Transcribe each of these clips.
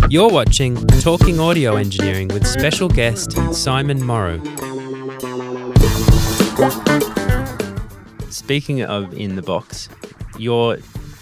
You're watching Talking Audio Engineering with special guest Simon Moro. Speaking of in the box, your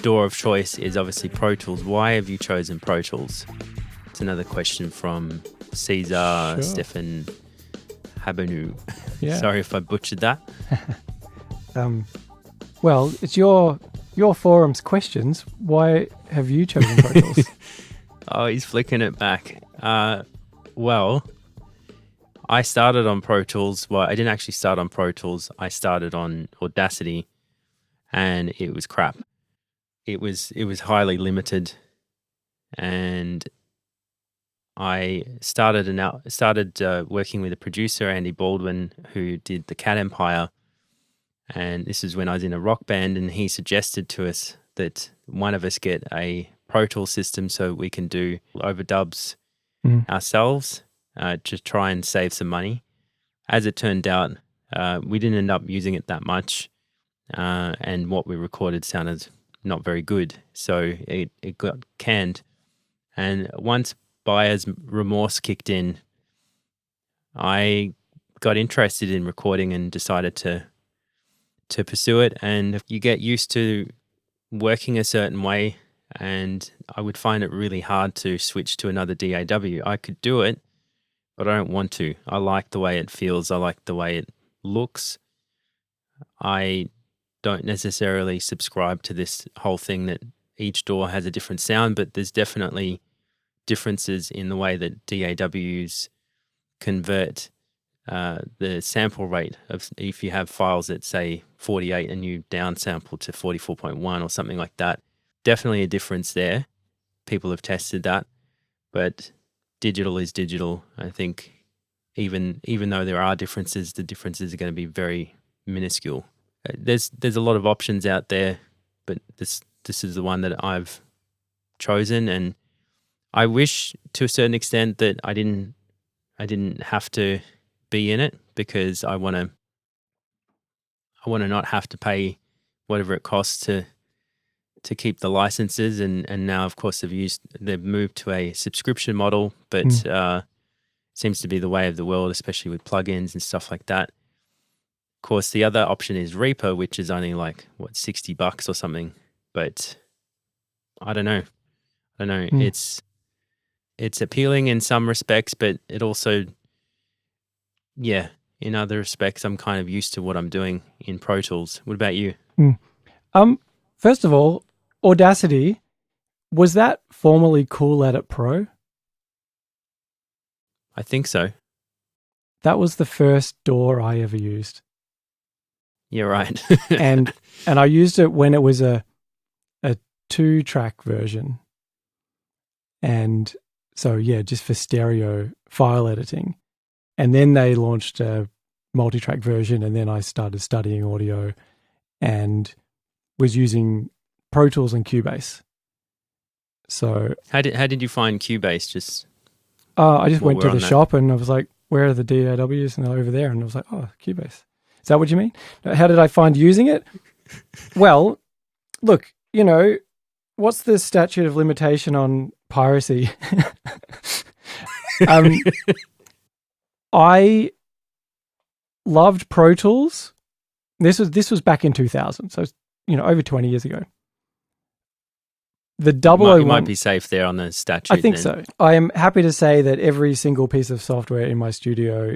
DAW of choice is obviously Pro Tools. Why have you chosen Pro Tools? It's another question from Cesar Stefan Habanu. Yeah. Sorry if I butchered that. Well, it's your forum's questions. Why have you chosen Pro Tools? Oh, he's flicking it back. Well, I started on Pro Tools. Well, I didn't actually start on Pro Tools. I started on Audacity, and it was crap. It was highly limited, and I started working with a producer, Andy Baldwin, who did the Cat Empire, and this is when I was in a rock band, and he suggested to us that one of us get a Pro Tools system so we can do overdubs ourselves to try and save some money. As it turned out, we didn't end up using it that much, and what we recorded sounded not very good, so it got canned. And once buyer's remorse kicked in, I got interested in recording and decided to pursue it. And you get used to working a certain way, and I would find it really hard to switch to another DAW. I could do it, but I don't want to. I like the way it feels. I like the way it looks. I don't necessarily subscribe to this whole thing that each DAW has a different sound, but there's definitely differences in the way that DAWs convert the sample rate of, if you have files that say 48 and you downsample to 44.1 or something like that. Definitely a difference there. People have tested that, but digital is digital. I think even though there are differences, the differences are going to be very minuscule. There's a lot of options out there, but this is the one that I've chosen, and I wish to a certain extent that I didn't have to be in it, because I want to not have to pay whatever it costs to keep the licenses, and now of course they've moved to a subscription model, but seems to be the way of the world, especially with plugins and stuff like that. Of course, the other option is Reaper, which is only like $60 or something, but I don't know. It's appealing in some respects, but it also, in other respects, I'm kind of used to what I'm doing in Pro Tools. What about you? First of all, Audacity, was that formerly Cool Edit Pro? I think so. That was the first DAW I ever used. Yeah, right. and I used it when it was a 2-track version. And so, just for stereo file editing. And then they launched a multi-track version, and then I started studying audio and was using Pro Tools and Cubase. So how did you find Cubase? I just went to the shop and I was like, where are the DAWs? And they're over there. And I was like, oh, Cubase. Is that what you mean? How did I find using it? Well, look, what's the statute of limitation on piracy? I loved Pro Tools. This was back in 2000, so over 20 years ago. The 001, you might be safe there on the statute. I think so. I am happy to say that every single piece of software in my studio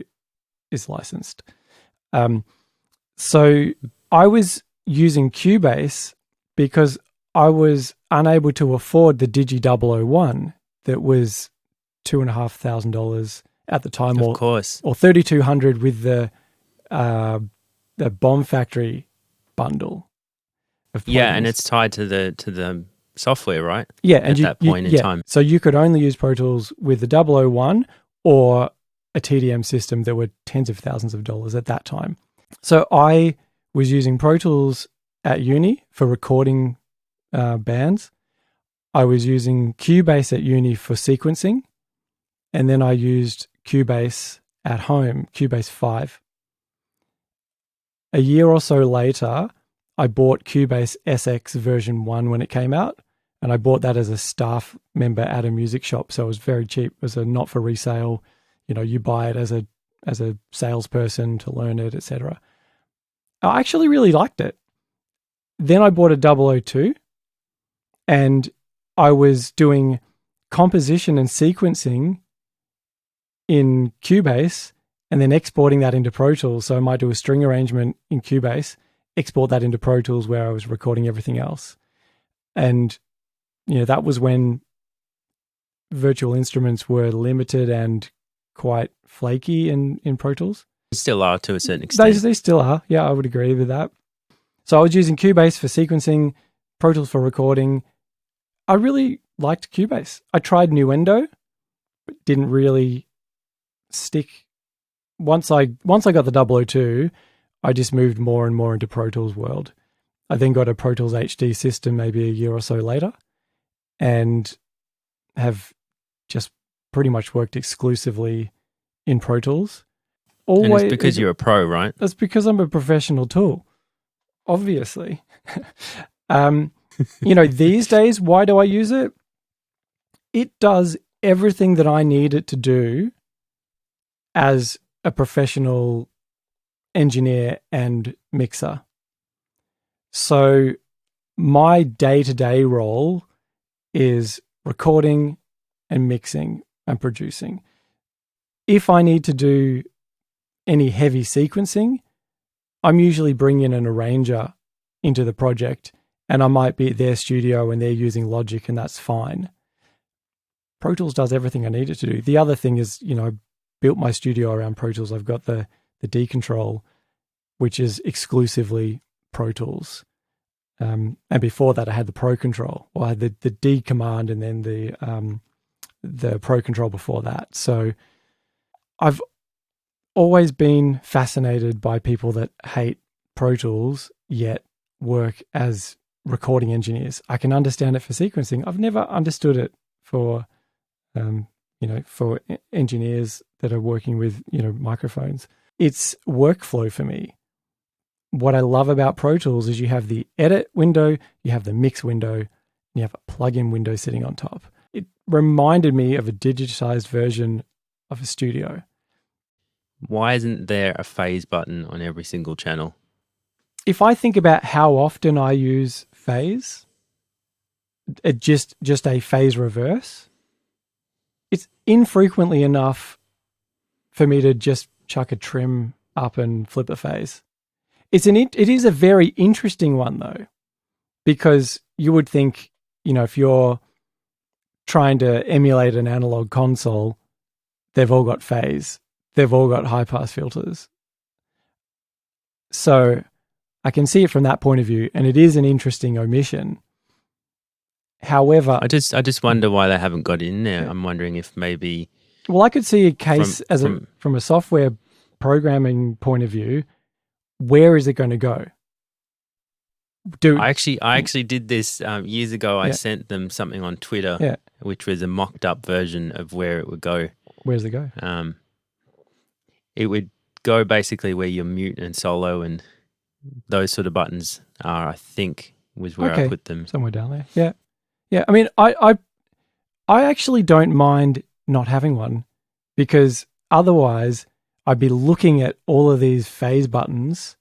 is licensed. So I was using Cubase because I was unable to afford the Digi 001 that was $2,500 at the time, of course, or $3,200 with the Bomb Factory bundle. And it's tied to the software, right? Yeah, and at that point in time. So you could only use Pro Tools with the 001 or a TDM system that were tens of thousands of dollars at that time. So I was using Pro Tools at uni for recording bands. I was using Cubase at uni for sequencing, and then I used Cubase at home, Cubase 5. A year or so later, I bought Cubase SX version 1 when it came out, And I bought that as a staff member at a music shop. So it was very cheap. It was a not for resale. You buy it as a salesperson to learn it, etc. I actually really liked it. Then I bought a 002 and I was doing composition and sequencing in Cubase and then exporting that into Pro Tools. So I might do a string arrangement in Cubase, export that into Pro Tools where I was recording everything else. And, that was when virtual instruments were limited and quite flaky in Pro Tools. Still are to a certain extent. They still are. Yeah, I would agree with that. So I was using Cubase for sequencing, Pro Tools for recording. I really liked Cubase. I tried Nuendo, but didn't really stick. Once I got the 002, I just moved more and more into Pro Tools world. I then got a Pro Tools HD system maybe a year or so later and have just pretty much worked exclusively in Pro Tools. And it's because you're a pro, right? That's because I'm a professional tool, obviously. These days, why do I use it? It does everything that I need it to do as a professional engineer and mixer. So my day-to-day role is recording and mixing and producing. If I need to do any heavy sequencing, I'm usually bringing an arranger into the project and I might be at their studio and they're using Logic and that's fine. Pro Tools does everything I need it to do. The other thing is, I built my studio around Pro Tools. I've got the D Control, which is exclusively Pro Tools. And before that, I had the Pro Control. Well, I had the D command and then the Pro Control before that. So I've always been fascinated by people that hate Pro Tools yet work as recording engineers. I can understand it for sequencing. I've never understood it for engineers that are working with, microphones. It's workflow for me. What I love about Pro Tools is you have the edit window, you have the mix window, and you have a plugin window sitting on top. It reminded me of a digitized version of a studio. Why isn't there a phase button on every single channel? If I think about how often I use phase, just a phase reverse, it's infrequently enough for me to just chuck a trim up and flip a phase. It is a very interesting one though, because you would think, if you're trying to emulate an analog console, they've all got phase, they've all got high pass filters. So I can see it from that point of view, and it is an interesting omission. However, I just wonder why they haven't got it in there. I'm wondering if maybe. Well, I could see a case from a software programming point of view. Where is it going to go? I actually did this years ago. I sent them something on Twitter, which was a mocked up version of where it would go. Where's it go? It would go basically where your mute and solo and those sort of buttons are, I think, was where I put them. Somewhere down there. Yeah. Yeah. I mean, I actually don't mind not having one, because otherwise I'd be looking at all of these phase buttons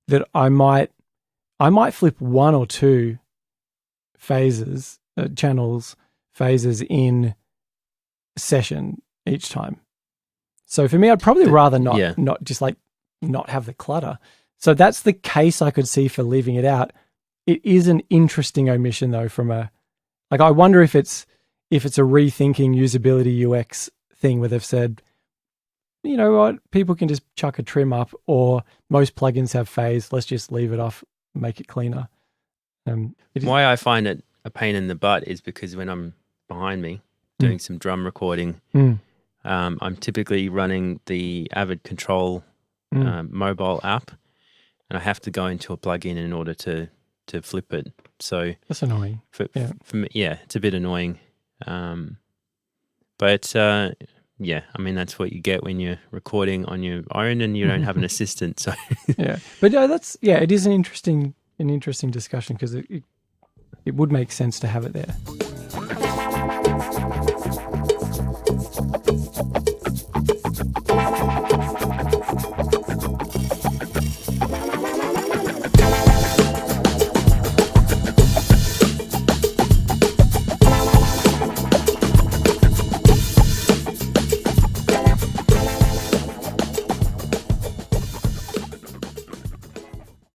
that I might flip one or two phases, phases in session each time. So for me, I'd probably rather not have the clutter. So that's the case I could see for leaving it out. It is an interesting omission though, I wonder if it's a rethinking usability UX thing where they've said, you know what, people can just chuck a trim up, or most plugins have phase. Let's just leave it off, make it cleaner. Why I find it a pain in the butt is because when I'm behind me doing some drum recording, I'm typically running the Avid Control mobile app, and I have to go into a plugin in order to flip it. So that's annoying. For me, it's a bit annoying. But I mean, that's what you get when you're recording on your own and you don't have an assistant. So but it is an interesting discussion, because it would make sense to have it there.